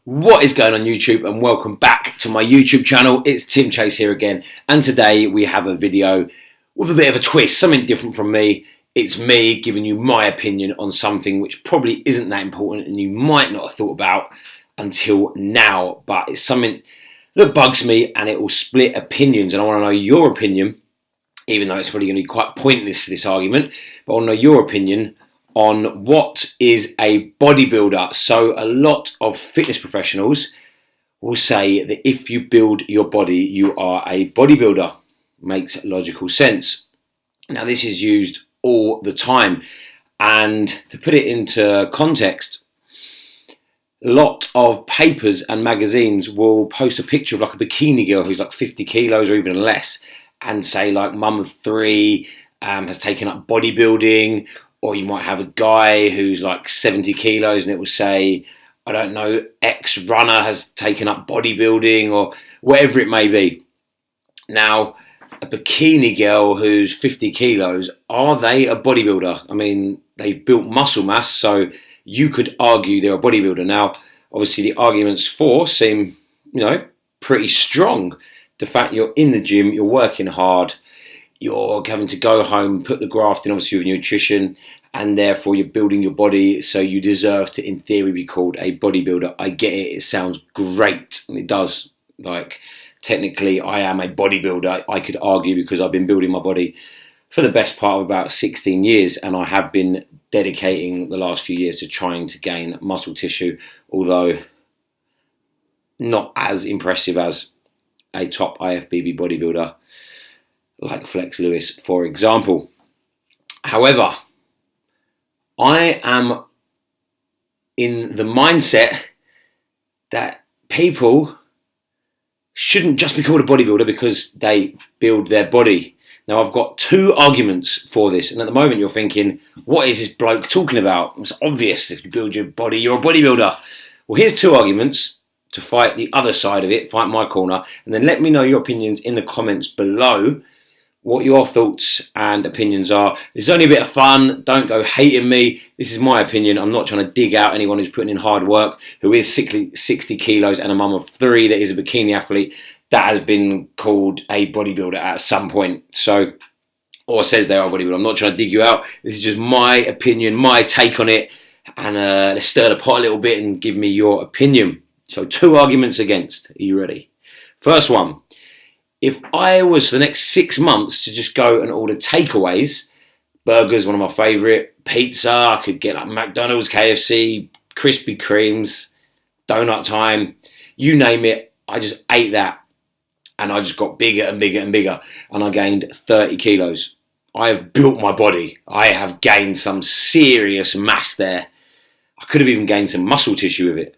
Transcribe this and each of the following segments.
What is going on YouTube, and welcome back to my YouTube channel. It's Tim Chase here again, and today we have a video with a bit of a twist, something different from me. It's me giving you my opinion on something which probably isn't that important and you might not have thought about until now, but it's something that bugs me and it will split opinions, and I want to know your opinion, even though it's probably going to be quite pointless, this argument, but I want to know your opinion on what is a bodybuilder. So a lot of fitness professionals will say that if you build your body, you are a bodybuilder. Makes logical sense. Now this is used all the time, and to put it into context, a lot of papers and magazines will post a picture of like a bikini girl who's like 50 kilos or even less and say like mum of three, has taken up bodybuilding. Or you might have a guy who's like 70 kilos and it will say, I don't know, ex-runner has taken up bodybuilding or whatever it may be. Now, a bikini girl who's 50 kilos, are they a bodybuilder? I mean, they've built muscle mass, so you could argue they're a bodybuilder. Now, obviously the arguments for seem, pretty strong. The fact you're in the gym, you're working hard, you're having to go home, put the graft in, obviously with nutrition, and therefore you're building your body, so you deserve to, in theory, be called a bodybuilder. I get it, it sounds great, and it does. Like, technically, I am a bodybuilder, I could argue, because I've been building my body for the best part of about 16 years, and I have been dedicating the last few years to trying to gain muscle tissue, although not as impressive as a top IFBB bodybuilder like Flex Lewis, for example. However, I am in the mindset that people shouldn't just be called a bodybuilder because they build their body. Now, I've got two arguments for this, and at the moment you're thinking, what is this bloke talking about? It's obvious, if you build your body, you're a bodybuilder. Well, here's two arguments to fight the other side of it, fight my corner, and then let me know your opinions in the comments below, what your thoughts and opinions are. This is only a bit of fun, don't go hating me. This is my opinion. I'm not trying to dig out anyone who's putting in hard work, who is 60 kilos and a mum of three that is a bikini athlete that has been called a bodybuilder at some point. So, or says they are a bodybuilder. I'm not trying to dig you out. This is just my opinion, my take on it, and let's stir the pot a little bit and give me your opinion. So, two arguments against. Are you ready? First one. If I was for the next 6 months to just go and order takeaways, burgers, one of my favourite, pizza, I could get like McDonald's, KFC, Krispy Kremes, donut time, you name it, I just ate that and I just got bigger and bigger and bigger and I gained 30 kilos. I have built my body. I have gained some serious mass there. I could have even gained some muscle tissue with it.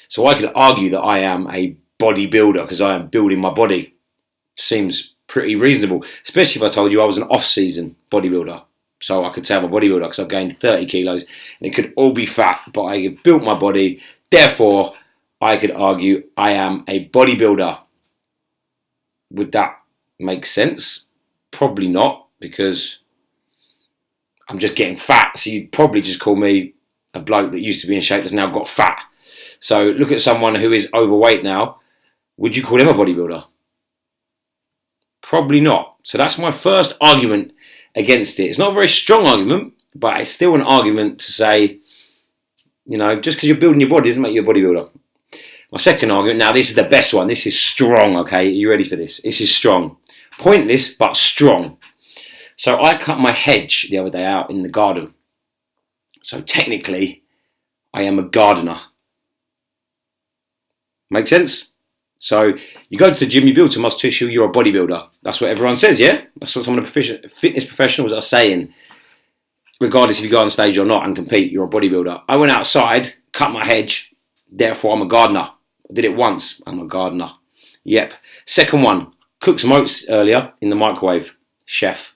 So I could argue that I am a bodybuilder because I am building my body. Seems pretty reasonable, especially if I told you I was an off-season bodybuilder. So I could say I'm a bodybuilder because I've gained 30 kilos and it could all be fat, but I have built my body. Therefore, I could argue I am a bodybuilder. Would that make sense? Probably not, because I'm just getting fat. So you'd probably just call me a bloke that used to be in shape that's now got fat. So look at someone who is overweight now. Would you call them a bodybuilder? Probably not. So that's my first argument against it. It's not a very strong argument, but it's still an argument to say, just because you're building your body doesn't make you a bodybuilder. My second argument, now this is the best one. This is strong, okay? Are you ready for this? This is strong. Pointless, but strong. So I cut my hedge the other day out in the garden. So technically, I am a gardener. Make sense? So you go to the gym, you build some muscle tissue, you're a bodybuilder. That's what everyone says, yeah? That's what some of the fitness professionals are saying. Regardless if you go on stage or not and compete, you're a bodybuilder. I went outside, cut my hedge, therefore I'm a gardener. I did it once, I'm a gardener. Yep. Second one, cooked some oats earlier in the microwave. Chef.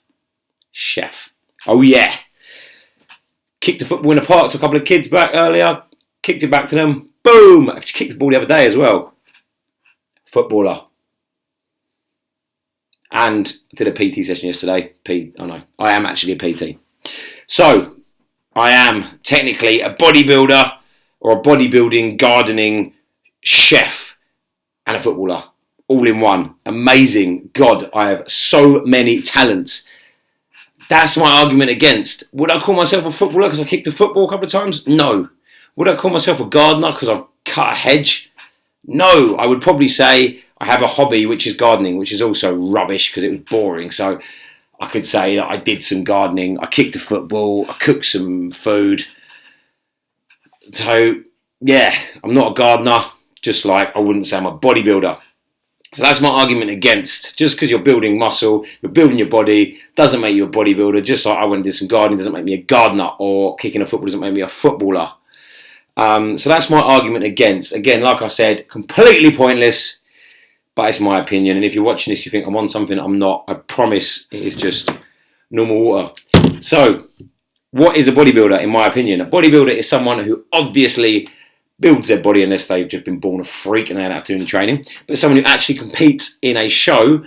Oh yeah. Kicked the football in the park to a couple of kids back earlier, kicked it back to them, boom! I kicked the ball the other day as well. Footballer. And did a PT session yesterday. I am actually a PT. So, I am technically a bodybuilder or a bodybuilding, gardening, chef, and a footballer, all in one. Amazing. God, I have so many talents. That's my argument against. Would I call myself a footballer because I kicked a football a couple of times? No. Would I call myself a gardener because I've cut a hedge? No. I would probably say I have a hobby, which is gardening, which is also rubbish because it was boring. So I could say that I did some gardening, I kicked a football, I cooked some food. So, yeah, I'm not a gardener, just like I wouldn't say I'm a bodybuilder. So that's my argument against. Just because you're building muscle, you're building your body, doesn't make you a bodybuilder. Just like I went and did some gardening, doesn't make me a gardener, or kicking a football doesn't make me a footballer. So that's my argument against. Again, like I said, completely pointless, but it's my opinion. And if you're watching this, you think I'm on something, I'm not. I promise it is just normal water. So, what is a bodybuilder, in my opinion? A bodybuilder is someone who obviously builds their body unless they've just been born a freak and they don't have to do any training, but someone who actually competes in a show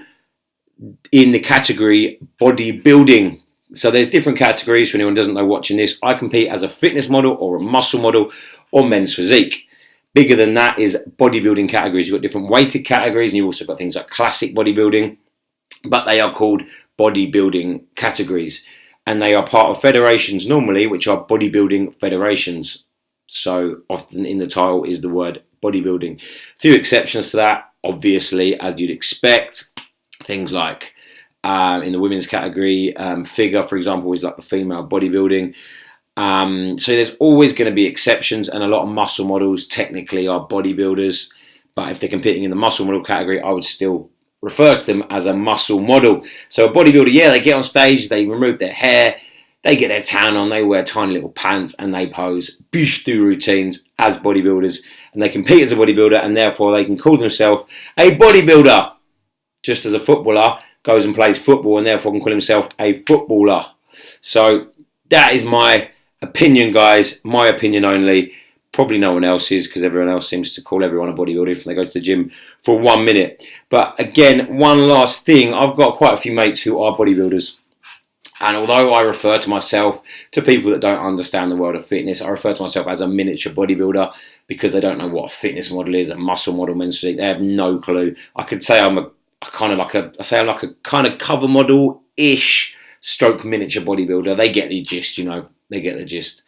in the category bodybuilding. So there's different categories for anyone who doesn't know watching this. I compete as a fitness model or a muscle model or men's physique. Bigger than that is bodybuilding categories. You've got different weighted categories and you've also got things like classic bodybuilding, but they are called bodybuilding categories. And they are part of federations normally, which are bodybuilding federations. So often in the title is the word bodybuilding. A few exceptions to that, obviously, as you'd expect. Things like in the women's category, figure, for example, is like the female bodybuilding. So there's always going to be exceptions, and a lot of muscle models technically are bodybuilders. But if they're competing in the muscle model category, I would still refer to them as a muscle model. So a bodybuilder, yeah, they get on stage, they remove their hair, they get their tan on, they wear tiny little pants, and they pose, do routines as bodybuilders, and they compete as a bodybuilder, and therefore they can call themselves a bodybuilder. Just as a footballer goes and plays football, and therefore can call himself a footballer. So that is my opinion, guys. My opinion only. Probably no one else's, because everyone else seems to call everyone a bodybuilder if they go to the gym for 1 minute. But again, one last thing. I've got quite a few mates who are bodybuilders. And although I refer to myself, to people that don't understand the world of fitness, I refer to myself as a miniature bodybuilder because they don't know what a fitness model is, a muscle model, men's physique. They have no clue. I could say I'm a kind of cover model-ish stroke miniature bodybuilder. They get the gist, you know. They get the gist.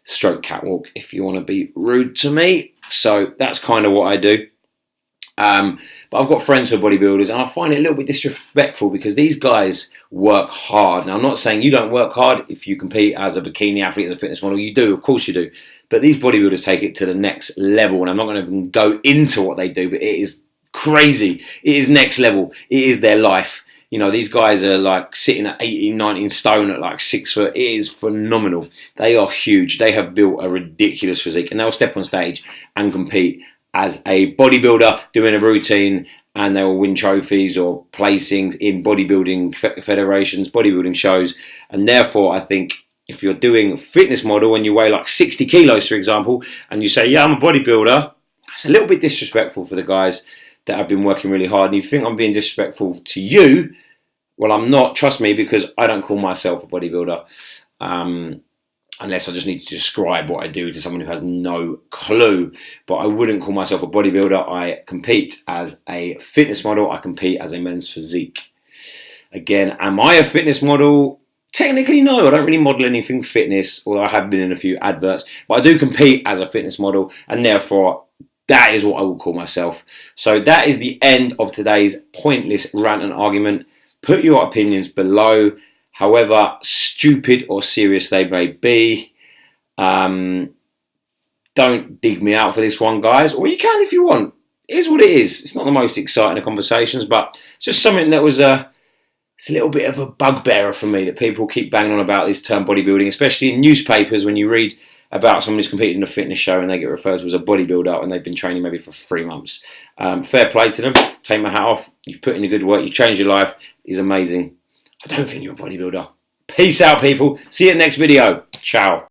Stroke catwalk, if you want to be rude to me. So that's kind of what I do. But I've got friends who are bodybuilders, and I find it a little bit disrespectful because these guys work hard. Now, I'm not saying you don't work hard if you compete as a bikini athlete, as a fitness model. You do, of course you do. But these bodybuilders take it to the next level, and I'm not going to even go into what they do, but it is crazy. It is next level. It is their life. You know, these guys are like sitting at 18, 19 stone at like 6 foot. It is phenomenal. They are huge. They have built a ridiculous physique, and they'll step on stage and compete as a bodybuilder doing a routine, and they will win trophies or placings in bodybuilding federations, bodybuilding shows. And therefore, I think if you're doing a fitness model and you weigh like 60 kilos, for example, and you say, yeah, I'm a bodybuilder, that's a little bit disrespectful for the guys that have been working really hard. And you think I'm being disrespectful to you? Well, I'm not, trust me, because I don't call myself a bodybuilder. Unless I just need to describe what I do to someone who has no clue. But I wouldn't call myself a bodybuilder. I compete as a fitness model. I compete as a men's physique. Again, am I a fitness model? Technically, no. I don't really model anything fitness, although I have been in a few adverts. But I do compete as a fitness model, and therefore, that is what I will call myself. So that is the end of today's pointless rant and argument. Put your opinions below, however stupid or serious they may be. Don't dig me out for this one, guys. Or you can if you want. It is what it is. It's not the most exciting of conversations, but it's just something that was it's a little bit of a bugbearer for me, that people keep banging on about this term bodybuilding, especially in newspapers when you read about someone who's competing in a fitness show and they get referred to as a bodybuilder and they've been training maybe for 3 months. Fair play to them. Take my hat off. You've put in the good work. You've changed your life. It's amazing. I don't think you're a bodybuilder. Peace out, people. See you in the next video. Ciao.